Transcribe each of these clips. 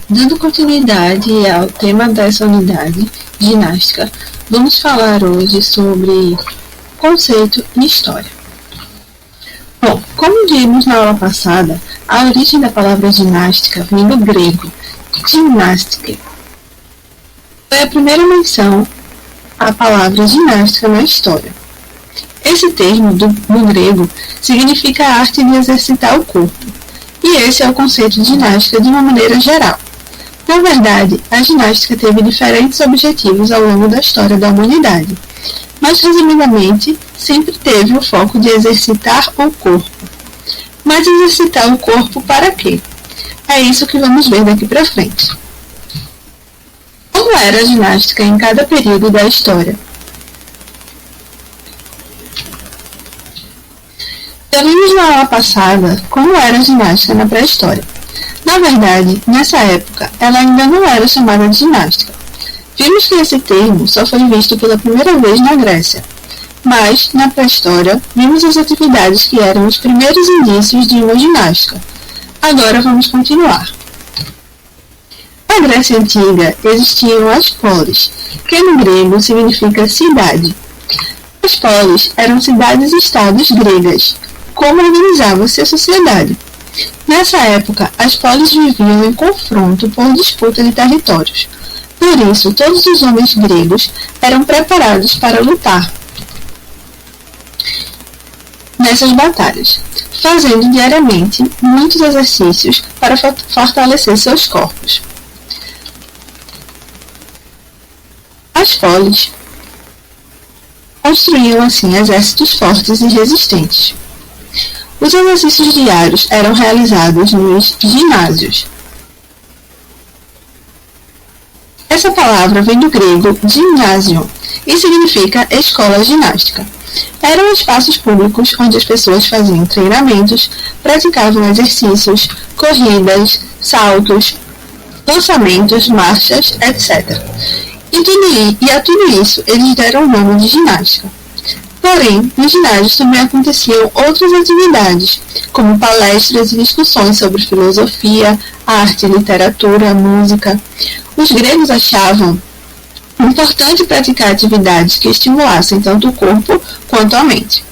Dando continuidade ao tema dessa unidade, ginástica, vamos falar hoje sobre conceito e história. Bom, como vimos na aula passada, a origem da palavra ginástica vem do grego gymnastique. Foi a primeira menção à palavra ginástica na história. Esse termo, no grego, significa a arte de exercitar o corpo, e esse é o conceito de ginástica de uma maneira geral. Na verdade, a ginástica teve diferentes objetivos ao longo da história da humanidade, mas, resumidamente, sempre teve o foco de exercitar o corpo. Mas exercitar o corpo para quê? É isso que vamos ver daqui para frente. Como era a ginástica em cada período da história? Já vimos na aula passada como era a ginástica na pré-história. Na verdade, nessa época, ela ainda não era chamada de ginástica. Vimos que esse termo só foi visto pela primeira vez na Grécia. Mas, na pré-história, vimos as atividades que eram os primeiros indícios de uma ginástica. Agora vamos continuar. Na Grécia Antiga existiam as polis, que no grego significa cidade. As polis eram cidades-estados gregas. Como organizava-se a sociedade? Nessa época, as polis viviam em confronto por disputa de territórios. Por isso, todos os homens gregos eram preparados para lutar nessas batalhas, fazendo diariamente muitos exercícios para fortalecer seus corpos. As polis construíam assim exércitos fortes e resistentes. Os exercícios diários eram realizados nos ginásios. Essa palavra vem do grego gymnasium e significa escola ginástica. Eram espaços públicos onde as pessoas faziam treinamentos, praticavam exercícios, corridas, saltos, lançamentos, marchas, etc. E a tudo isso eles deram o nome de ginástica. Porém, nos ginásios também aconteciam outras atividades, como palestras e discussões sobre filosofia, arte, literatura, música. Os gregos achavam importante praticar atividades que estimulassem tanto o corpo quanto a mente.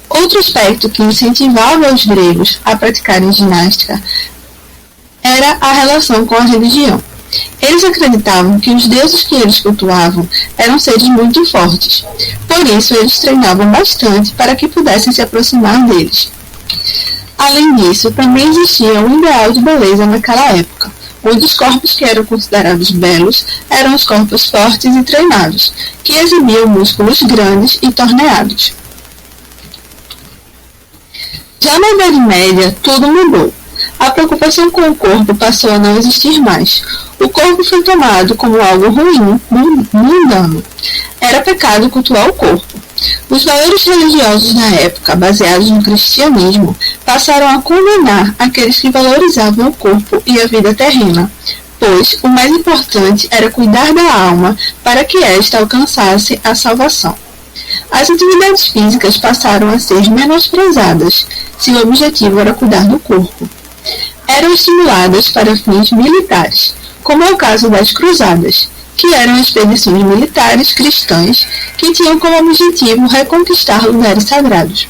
Outro aspecto que incentivava os gregos a praticarem ginástica era a relação com a religião. Eles acreditavam que os deuses que eles cultuavam eram seres muito fortes. Por isso, eles treinavam bastante para que pudessem se aproximar deles. Além disso, também existia um ideal de beleza naquela época, onde os corpos que eram considerados belos eram os corpos fortes e treinados, que exibiam músculos grandes e torneados. Já na Idade Média, tudo mudou. A preocupação com o corpo passou a não existir mais. O corpo foi tomado como algo ruim, mundano. Era pecado cultuar o corpo. Os valores religiosos da época, baseados no cristianismo, passaram a condenar aqueles que valorizavam o corpo e a vida terrena, pois o mais importante era cuidar da alma para que esta alcançasse a salvação. As atividades físicas passaram a ser menosprezadas, se o objetivo era cuidar do corpo. Eram estimuladas para fins militares, como é o caso das cruzadas, que eram expedições militares cristãs que tinham como objetivo reconquistar lugares sagrados.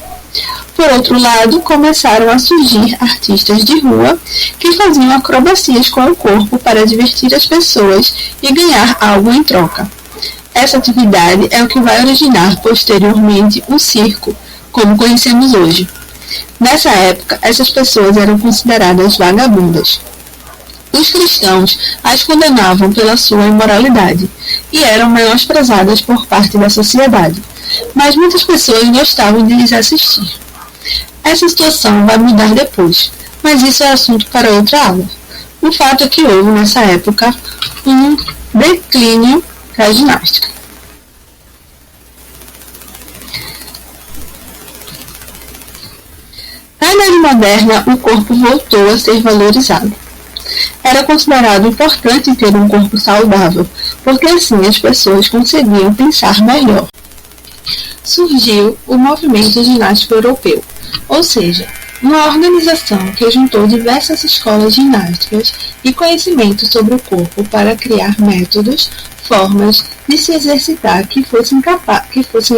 Por outro lado, começaram a surgir artistas de rua que faziam acrobacias com o corpo para divertir as pessoas e ganhar algo em troca. Essa atividade é o que vai originar posteriormente o circo, como conhecemos hoje. Nessa época, essas pessoas eram consideradas vagabundas. Os cristãos as condenavam pela sua imoralidade e eram menosprezadas por parte da sociedade, mas muitas pessoas gostavam de lhes assistir. Essa situação vai mudar depois, mas isso é assunto para outra aula. O fato é que houve nessa época um declínio da ginástica. Na Idade Moderna, o corpo voltou a ser valorizado. Era considerado importante ter um corpo saudável, porque assim as pessoas conseguiam pensar melhor. Surgiu o movimento ginástico europeu, ou seja, uma organização que juntou diversas escolas ginásticas e conhecimento sobre o corpo para criar métodos, formas de se exercitar que fossem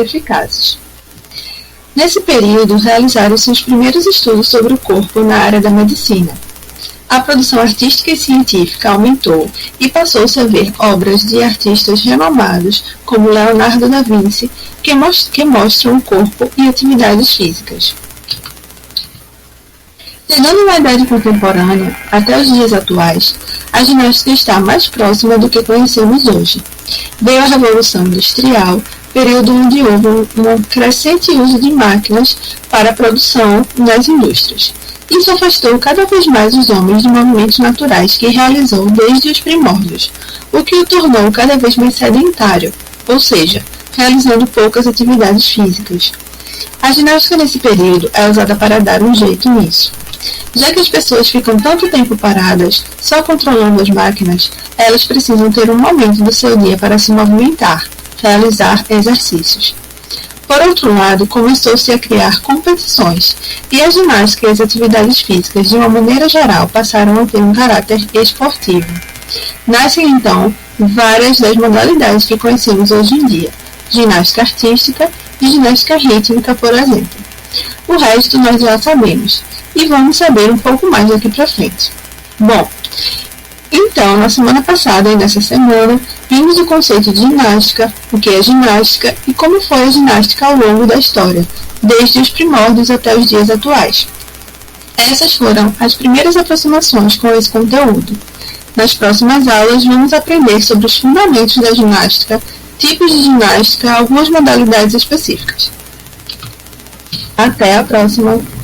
eficazes. Nesse período, realizaram-se os primeiros estudos sobre o corpo na área da medicina. A produção artística e científica aumentou e passou-se a ver obras de artistas renomados como Leonardo da Vinci que mostram o corpo e atividades físicas. Chegando na idade contemporânea, até os dias atuais, a ginástica está mais próxima do que conhecemos hoje. Veio a Revolução Industrial, período onde houve um crescente uso de máquinas para a produção nas indústrias. Isso afastou cada vez mais os homens de movimentos naturais que realizou desde os primórdios, o que o tornou cada vez mais sedentário, ou seja, realizando poucas atividades físicas. A ginástica nesse período é usada para dar um jeito nisso. Já que as pessoas ficam tanto tempo paradas, só controlando as máquinas, elas precisam ter um momento do seu dia para se movimentar, realizar exercícios. Por outro lado, começou-se a criar competições, e a ginástica e as atividades físicas, de uma maneira geral, passaram a ter um caráter esportivo. Nascem, então, várias das modalidades que conhecemos hoje em dia, ginástica artística e ginástica rítmica, por exemplo. O resto nós já sabemos, e vamos saber um pouco mais daqui para frente. Bom, então, na semana passada e nessa semana, vimos o conceito de ginástica, o que é ginástica e como foi a ginástica ao longo da história, desde os primórdios até os dias atuais. Essas foram as primeiras aproximações com esse conteúdo. Nas próximas aulas, vamos aprender sobre os fundamentos da ginástica, tipos de ginástica, algumas modalidades específicas. Até a próxima!